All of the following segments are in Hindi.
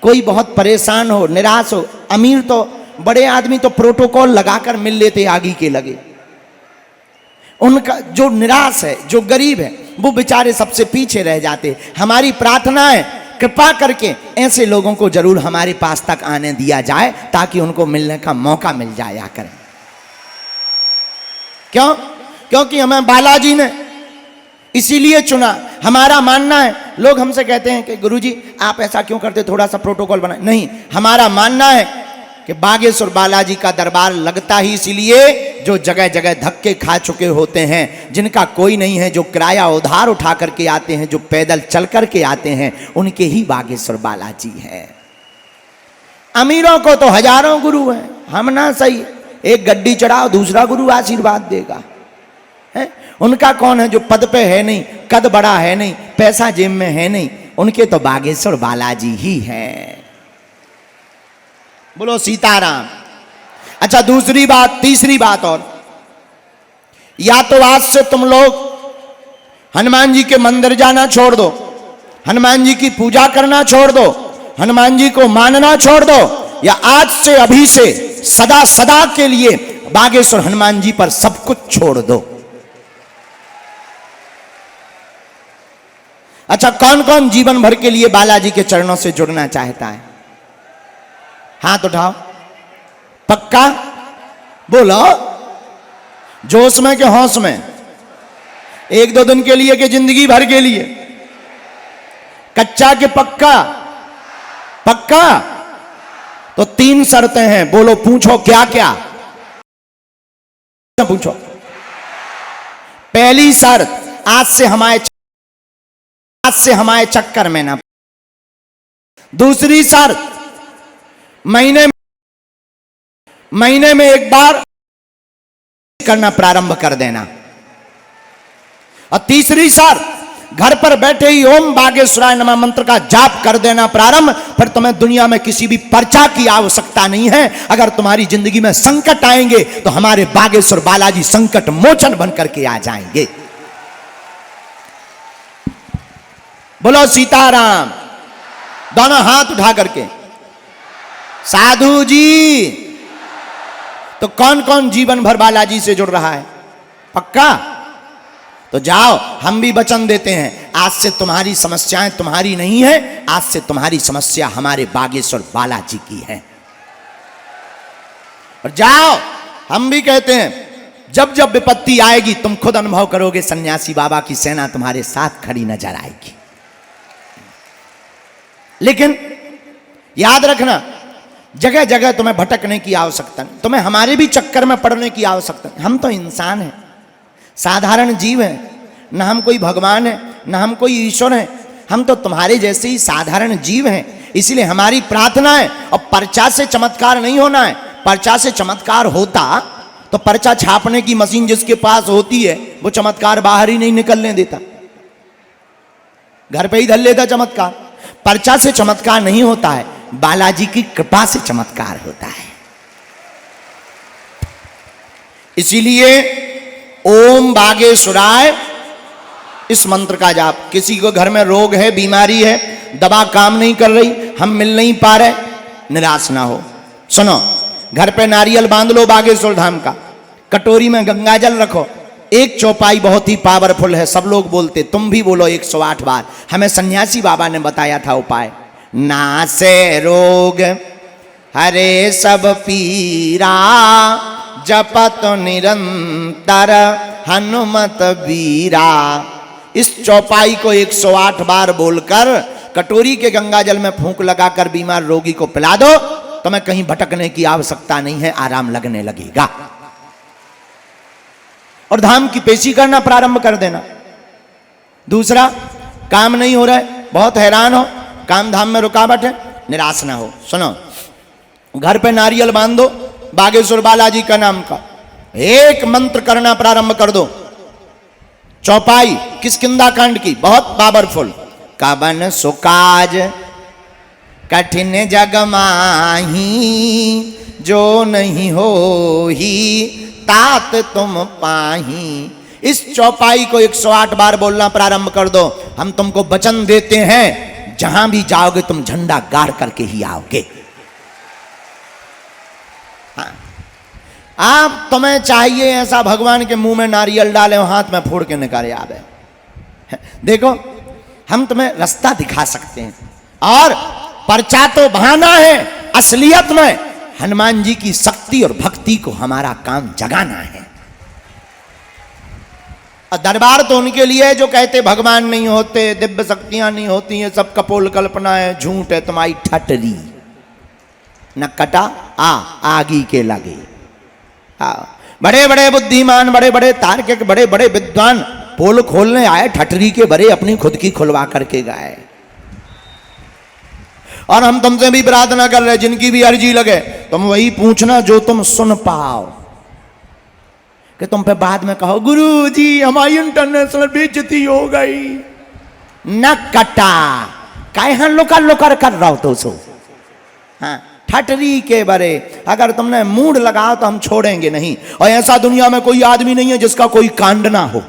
कोई बहुत परेशान हो, निराश हो, अमीर तो बड़े आदमी तो प्रोटोकॉल लगाकर मिल लेते आगे के लगे। उनका जो निराश है, जो गरीब है, वो बेचारे सबसे पीछे रह जाते। हमारी प्रार्थना है कृपा करके ऐसे लोगों को जरूर हमारे पास तक आने दिया जाए ताकि उनको मिलने का मौका मिल जाया करें। क्यों? क्योंकि हमें बालाजी ने इसीलिए चुना। हमारा मानना है, लोग हमसे कहते हैं कि गुरुजी आप ऐसा क्यों करते, थोड़ा सा प्रोटोकॉल बनाए। नहीं, हमारा मानना है कि बागेश्वर बालाजी का दरबार लगता ही इसीलिए जो जगह जगह धक्के खा चुके होते हैं, जिनका कोई नहीं है, जो किराया उधार उठा करके आते हैं, जो पैदल चल करके आते हैं, उनके ही बागेश्वर बालाजी है। अमीरों को तो हजारों गुरु हैं, हम ना सही, एक गड्डी चढ़ाओ दूसरा गुरु आशीर्वाद देगा है? उनका कौन है जो पद पे है नहीं, कद बड़ा है नहीं, पैसा जेब में है नहीं, उनके तो बागेश्वर बालाजी ही है। बोलो सीताराम। अच्छा दूसरी बात, तीसरी बात और, या तो आज से तुम लोग हनुमान जी के मंदिर जाना छोड़ दो, हनुमान जी की पूजा करना छोड़ दो, हनुमान जी को मानना छोड़ दो, या आज से अभी से सदा सदा के लिए बागेश्वर हनुमान जी पर सब कुछ छोड़ दो। अच्छा कौन कौन जीवन भर के लिए बालाजी के चरणों से जुड़ना चाहता है? हाथ उठाओ। पक्का बोलो, जोश में कि होश में? एक दो दिन के लिए कि जिंदगी भर के लिए? कच्चा कि पक्का? पक्का। तो 3 शर्तें हैं, बोलो पूछो क्या क्या पूछो। पहली शर्त, आज से हमारे चक्कर में ना। दूसरी शर्त, महीने में एक बार करना प्रारंभ कर देना। और तीसरी शर्त, घर पर बैठे ही ओम बागेश्वराय नमः मंत्र का जाप कर देना प्रारंभ। फिर तुम्हें दुनिया में किसी भी पर्चा की आवश्यकता नहीं है। अगर तुम्हारी जिंदगी में संकट आएंगे तो हमारे बागेश्वर बालाजी संकट मोचन बन करके आ जाएंगे। बोलो सीताराम। दोनों हाथ उठा करके। साधु जी, तो कौन कौन जीवन भर बालाजी से जुड़ रहा है? पक्का? तो जाओ, हम भी वचन देते हैं, आज से तुम्हारी समस्याएं तुम्हारी नहीं है, आज से तुम्हारी समस्या हमारे बागेश्वर बालाजी की है। और जाओ, हम भी कहते हैं जब जब विपत्ति आएगी तुम खुद अनुभव करोगे सन्यासी बाबा की सेना तुम्हारे साथ खड़ी नजर आएगी। लेकिन याद रखना, जगह जगह तुम्हें भटकने की आवश्यकता नहीं, तुम्हें हमारे भी चक्कर में पड़ने की आवश्यकता नहीं। हम तो इंसान हैं, साधारण जीव हैं, न हम कोई भगवान है, न हम कोई ईश्वर है, हम तो तुम्हारे जैसे ही साधारण जीव हैं। इसलिए हमारी प्रार्थना है, और पर्चा से चमत्कार नहीं होना है। पर्चा से चमत्कार होता तो पर्चा छापने की मशीन जिसके पास होती है वो चमत्कार बाहर ही नहीं निकलने देता, घर पे ही धर लेता चमत्कार। पर्चा से चमत्कार नहीं होता है, बालाजी की कृपा से चमत्कार होता है। इसीलिए ओम बागेश्वराय इस मंत्र का जाप। किसी को घर में रोग है, बीमारी है, दवा काम नहीं कर रही, हम मिल नहीं पा रहे, निराश ना हो। सुनो, घर पे नारियल बांध लो बागेश्वर धाम का, कटोरी में गंगाजल रखो, एक चौपाई बहुत ही पावरफुल है, सब लोग बोलते, तुम भी बोलो 108 बार। हमें सन्यासी बाबा ने बताया था उपाय। नासे रोग हरे सब पीरा, जपत निरंतर हनुमत बीरा। इस चौपाई को 108 बार बोलकर कटोरी के गंगाजल में फूंक लगाकर बीमार रोगी को पिला दो, तुम्हें कहीं भटकने की आवश्यकता नहीं है, आराम लगने लगेगा। और धाम की पेशी करना प्रारंभ कर देना। दूसरा, काम नहीं हो रहा है, बहुत हैरान हो, काम धाम में रुकावट है, निराश ना हो। सुनो, घर पे नारियल बांध दो बागेश्वर बालाजी का नाम का, एक मंत्र करना प्रारंभ कर दो। चौपाई किष्किंधा कांड की, बहुत पावरफुल। कबन सुकाज कठिन जग माही, जो नहीं हो ही तात तुम पाही। इस चौपाई को 108 बार बोलना प्रारंभ कर दो। हम तुमको वचन देते हैं, जहां भी जाओगे तुम झंडा गाड़ करके ही आओगे। हाँ। आप तुम्हें चाहिए ऐसा भगवान के मुंह में नारियल डाले और हाथ में फोड़ के निकाले आवे। देखो हम तुम्हें रास्ता दिखा सकते हैं, और पर्चा तो बहाना है, असलियत में हनुमान जी की शक्ति और भक्ति को हमारा काम जगाना है। और दरबार तो उनके लिए जो कहते भगवान नहीं होते, दिव्य शक्तियां नहीं होती, ये सब कपोल कल्पना है, झूठ है, तुम्हारी ठटरी न कटा आगी के लगे। बड़े बड़े बुद्धिमान, बड़े बड़े तार्किक, बड़े बड़े विद्वान पोल खोलने आए, ठटरी के बड़े अपनी खुद की खुलवा करके गए। और हम तुमसे भी प्रार्थना कर रहे, जिनकी भी अर्जी लगे तुम वही पूछना जो तुम सुन पाओ, कि तुम पे बाद में कहो गुरु जी हमारी इंटरनेशनल बेइज्जती हो गई। न कटा काहे लोकर लोकर कर रहा हो तो सो। हाँ, ठटरी के बरे अगर तुमने मूड लगाओ तो हम छोड़ेंगे नहीं। और ऐसा दुनिया में कोई आदमी नहीं है जिसका कोई कांड ना हो।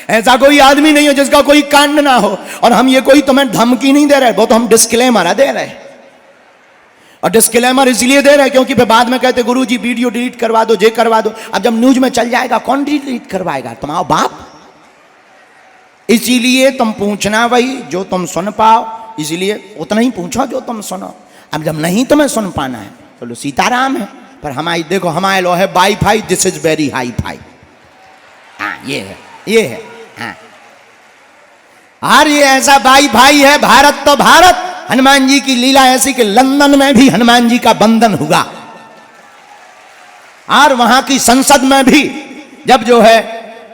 ऐसा कोई आदमी नहीं है जिसका कोई कांड ना हो। और हम ये कोई तुम्हें धमकी नहीं दे रहे, वो तो हम डिस्क्लेमर दे रहे हैं। और डिस्क्लेमर इसलिए दे रहे हैं क्योंकि फिर बाद में कहते गुरु जी वीडियो डिलीट करवा दो, जे करवा दो। अब जब न्यूज में चल जाएगा कौन डिलीट करवाएगा? तुम्हारा बाप। इसीलिए तुम पूछना वही जो तुम सुन पाओ, इसीलिए उतना ही पूछो जो तुम सुनो। अब जब नहीं तुम्हें सुन पाना है तो लो सीताराम है। पर हमारी देखो, हमारे लो है wifi, this is very hi fi. हाँ ये है हाँ। और ये ऐसा वाईफाई है, भारत तो भारत। हनुमान जी की लीला ऐसी कि लंदन में भी हनुमान जी का बंधन हुआ, और वहां की संसद में भी जब जो है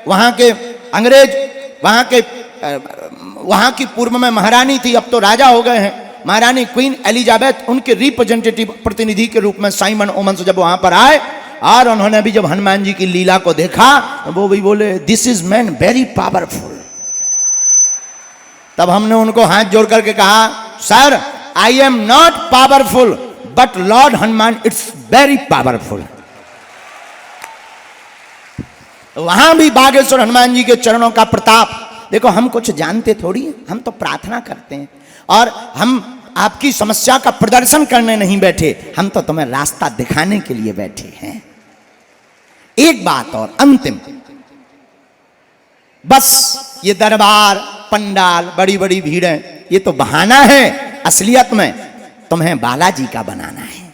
वहां के अंग्रेज, वहां की पूर्व में महारानी थी, अब तो राजा हो गए हैं, महारानी क्वीन एलिजाबेथ, उनके रिप्रेजेंटेटिव प्रतिनिधि के रूप में साइमन ओमन्स जब वहां पर आए, और उन्होंने भी जब हनुमान जी की लीला को देखा वो भी बोले this is man very powerful. तब हमने उनको हाथ जोड़ करके कहा sir I am not powerful but Lord Hanuman it's very powerful. वहां भी बागेश्वर हनुमान जी के चरणों का प्रताप देखो। हम कुछ जानते थोड़ी हैं, हम तो प्रार्थना करते हैं, और हम आपकी समस्या का प्रदर्शन करने नहीं बैठे, हम तो तुम्हें रास्ता दिखाने के लिए बैठे हैं। एक बात और अंतिम, बस ये दरबार पंडाल बड़ी बड़ी भीड़ें ये तो बहाना है, असलियत में तुम्हें बालाजी का बनाना है।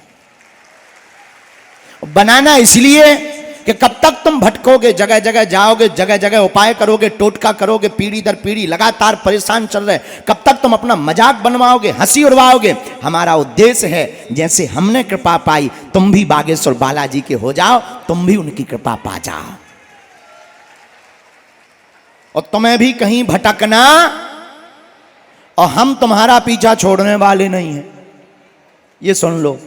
बनाना इसलिए कि कब तक तुम भटकोगे, जगह जगह जाओगे, जगह जगह उपाय करोगे, टोटका करोगे, पीढ़ी दर पीढ़ी लगातार परेशान चल रहे, कब तक तुम अपना मजाक बनवाओगे, हंसी उड़वाओगे? हमारा उद्देश्य है जैसे हमने कृपा पाई तुम भी बागेश्वर बालाजी के हो जाओ, तुम भी उनकी कृपा पा जाओ, और तुम्हें भी कहीं भटकना, और हम तुम्हारा पीछा छोड़ने वाले नहीं हैं, ये सुन लो।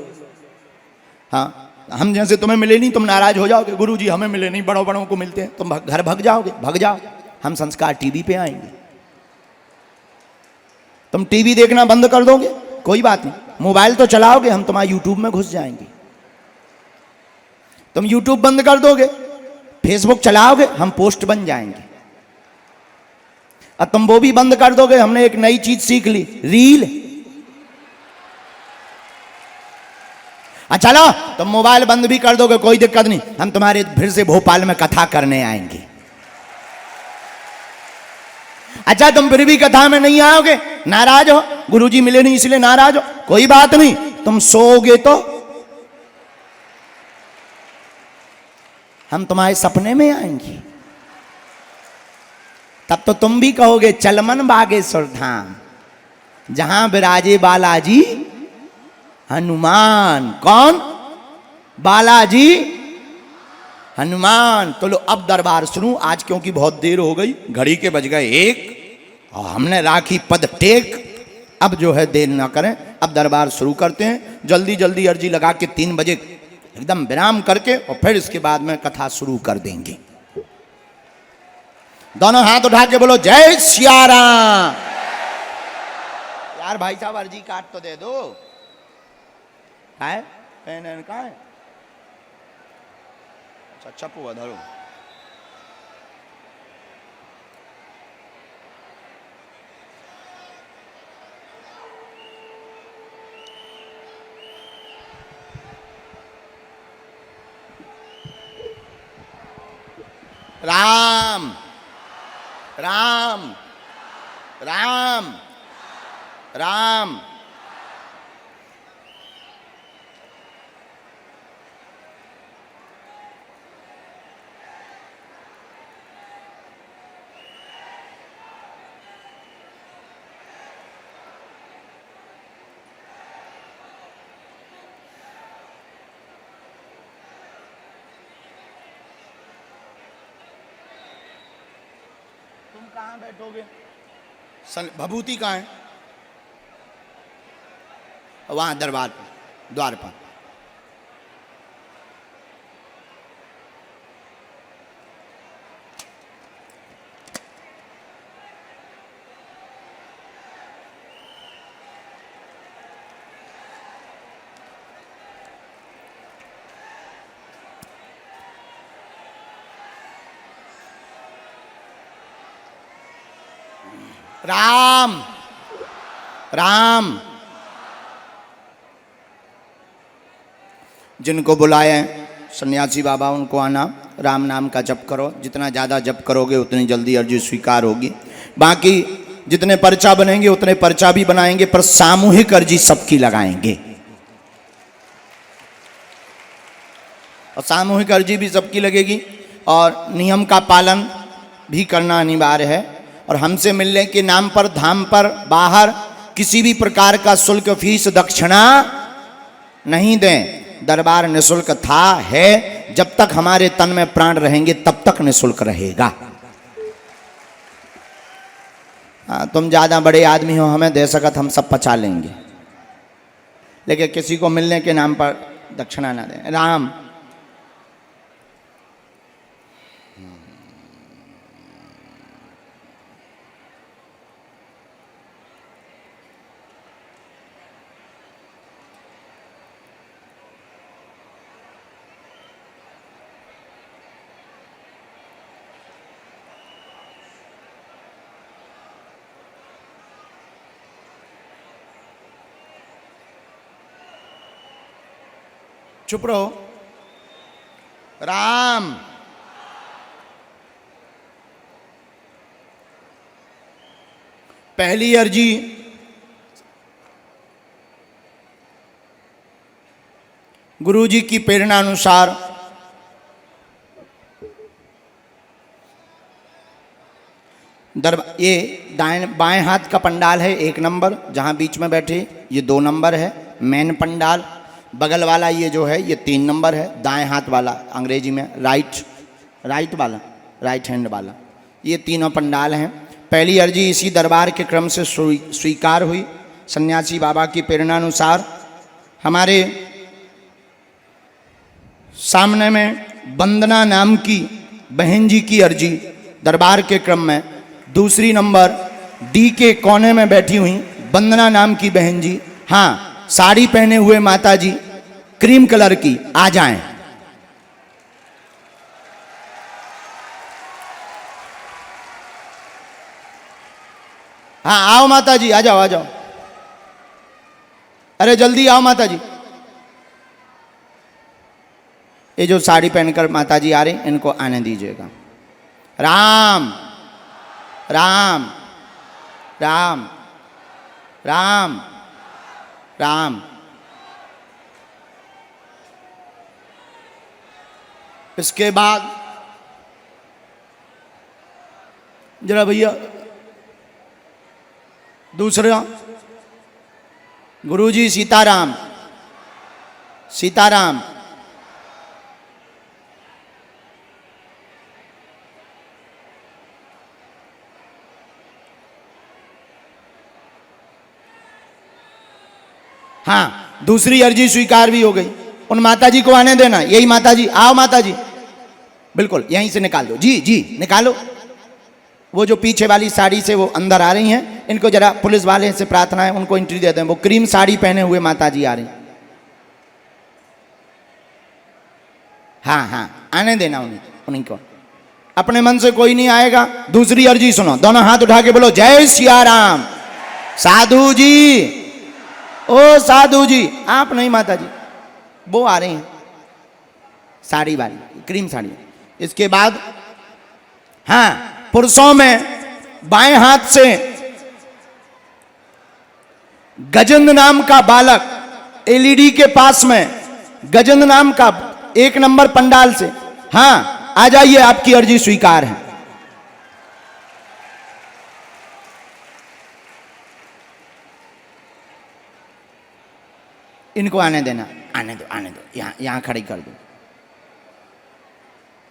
हाँ, हम जैसे तुम्हें मिले नहीं तुम नाराज हो जाओगे, गुरु जी हमें मिले नहीं, बड़ों बड़ों को मिलते हैं, तुम घर भग जाओगे, भग जाओ। हम संस्कार टीवी पे आएंगे, तुम टीवी देखना बंद कर दोगे कोई बात नहीं, मोबाइल तो चलाओगे, हम तुम्हारे यूट्यूब में घुस जाएंगे। तुम यूट्यूब बंद कर दोगे, फेसबुक चलाओगे, हम पोस्ट बन जाएंगे। और तुम वो भी बंद कर दोगे, हमने एक नई चीज सीख ली, रील। चलो तुम मोबाइल बंद भी कर दोगे कोई दिक्कत नहीं, हम तुम्हारे फिर से भोपाल में कथा करने आएंगे। अच्छा तुम फिर भी कथा में नहीं आओगे, नाराज हो, गुरुजी मिले नहीं इसलिए नाराज हो, कोई बात नहीं, तुम सोओगे तो हम तुम्हारे सपने में आएंगे, तब तो तुम भी कहोगे चलमन बागेश्वर धाम जहां विराजे बालाजी हनुमान। कौन? बालाजी हनुमान। तो लो अब दरबार सुनूं आज, क्योंकि बहुत देर हो गई, घड़ी के बज गए 1 और हमने राखी पद टेक। अब जो है देर ना करें, अब दरबार शुरू करते हैं। जल्दी जल्दी अर्जी लगा के 3 बजे एकदम विराम करके और फिर इसके बाद में कथा शुरू कर देंगे। दोनों हाथ उठा के बोलो जय सिया राम। यार भाई साहब अर्जी कार्ड तो दे दो। पेन कहाँ है? अच्छा धरो। राम राम राम राम। तुम कहाँ बैठोगे? भभूति कहाँ है? वहां दरबार पर, द्वार पर। राम राम। जिनको बुलाए सन्यासी बाबा उनको आना, राम नाम का जप करो। जितना ज़्यादा जप करोगे उतनी जल्दी अर्जी स्वीकार होगी। बाकी जितने पर्चा बनेंगे उतने पर्चा भी बनाएंगे, पर सामूहिक अर्जी सबकी लगाएंगे। और सामूहिक अर्जी भी सबकी लगेगी और नियम का पालन भी करना अनिवार्य है। और हमसे मिलने के नाम पर धाम पर बाहर किसी भी प्रकार का शुल्क, फीस, दक्षिणा नहीं दें। दरबार निःशुल्क था, है, जब तक हमारे तन में प्राण रहेंगे तब तक निःशुल्क रहेगा। तुम ज्यादा बड़े आदमी हो, हमें दे सकत, हम सब पचा लेंगे, लेकिन किसी को मिलने के नाम पर दक्षिणा ना दें। राम चुप रहो। राम पहली अर्जी गुरुजी की प्रेरणा अनुसार ये बाएं हाथ का पंडाल है 1 नंबर, जहां बीच में बैठे ये 2 नंबर है मेन पंडाल। बगल वाला ये जो है ये 3 नंबर है, दाएं हाथ वाला, अंग्रेजी में राइट वाला, राइट हैंड वाला। ये तीनों पंडाल हैं। पहली अर्जी इसी दरबार के क्रम से स्वीकार हुई सन्यासी बाबा की प्रेरणानुसार। हमारे सामने में वंदना नाम की बहन जी की अर्जी दरबार के क्रम में। दूसरी नंबर डी के कोने में बैठी हुई वंदना नाम की बहन जी, हाँ, साड़ी पहने हुए माता जी, क्रीम कलर की, आ जाएं। हाँ आओ माता जी, आ जाओ आ जाओ, अरे जल्दी आओ माता जी। ये जो साड़ी पहनकर माता जी आ रही, इनको आने दीजिएगा। राम राम राम राम राम। इसके बाद जरा भैया दूसरा गुरुजी सीताराम सीताराम। हाँ, दूसरी अर्जी स्वीकार भी हो गई। उन माता जी को आने देना। यही माता जी, आओ माता जी, बिल्कुल यहीं से निकाल दो। जी जी निकालो। वो जो पीछे वाली साड़ी से वो अंदर आ रही हैं, इनको जरा पुलिस वाले से प्रार्थना है, उनको एंट्री दे दें। वो क्रीम साड़ी पहने हुए माता जी आ रही। हाँ हाँ आने देना उन्हीं को। अपने मन से कोई नहीं आएगा। दूसरी अर्जी सुनो, दोनों हाथ उठा के बोलो जय सिया राम। साधु जी, ओ साधु जी, आप नहीं माता जी, वो आ रही हैं साड़ी वाली, क्रीम साड़ी। इसके बाद हाँ, पुरुषों में बाएं हाथ से गजेंद्र नाम का बालक एलईडी के पास में, गजेंद्र नाम का 1 नंबर पंडाल से, हाँ आ जाइए, आपकी अर्जी स्वीकार है। इनको आने देना, आने दो, आने दो, यहां खड़ी कर दो।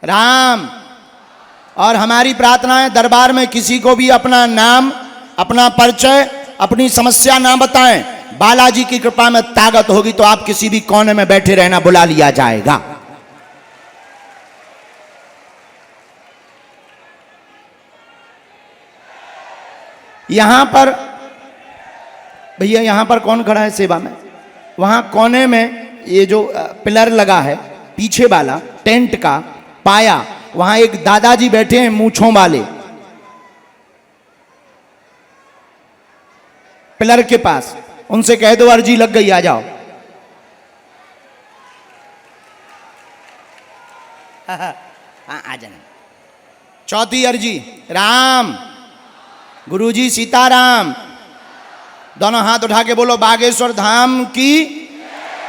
राम। और हमारी प्रार्थना है, दरबार में किसी को भी अपना नाम, अपना परिचय, अपनी समस्या ना बताएं। बालाजी की कृपा में ताकत होगी तो आप किसी भी कोने में बैठे रहना, बुला लिया जाएगा। यहां पर भैया, यहां पर कौन खड़ा है सेवा में? वहां कोने में ये जो पिलर लगा है पीछे वाला टेंट का पाया, वहां एक दादाजी बैठे हैं मूंछों वाले, पिलर के पास। उनसे कह दो अर्जी लग गई, आ जाओ। हाँ, आ जाना। चौथी अर्जी, राम। गुरुजी सीताराम। दोनों हाथ उठा के बोलो, बागेश्वर धाम की,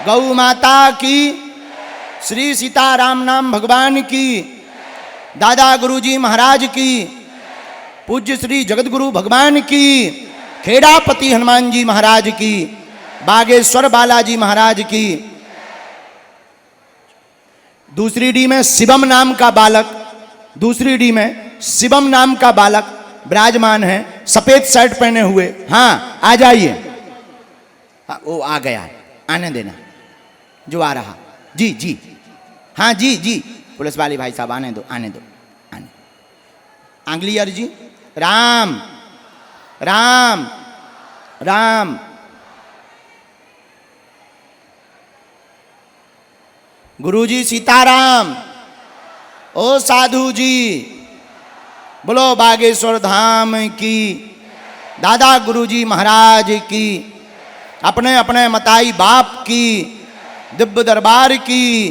गौ माता की, श्री सीताराम नाम भगवान की, दादा गुरुजी महाराज की, पूज्य श्री जगत गुरु भगवान की, खेड़ापति हनुमान जी महाराज की, बागेश्वर बालाजी महाराज की। दूसरी डी में शिवम नाम का बालक, दूसरी डी में शिवम नाम का बालक विराजमान है, सफेद शर्ट पहने हुए। हाँ आ जाइए। वो आ गया है, आने देना जो आ रहा। जी जी, हाँ जी जी, पुलिस वाले भाई साहब आने दो, आने दो, आने। आंगली अर्जी, राम राम राम। गुरुजी सीताराम। ओ साधु जी, बोलो बागेश्वर धाम की, दादा गुरुजी महाराज की, अपने अपने मताई बाप की, दिव्य दरबार की,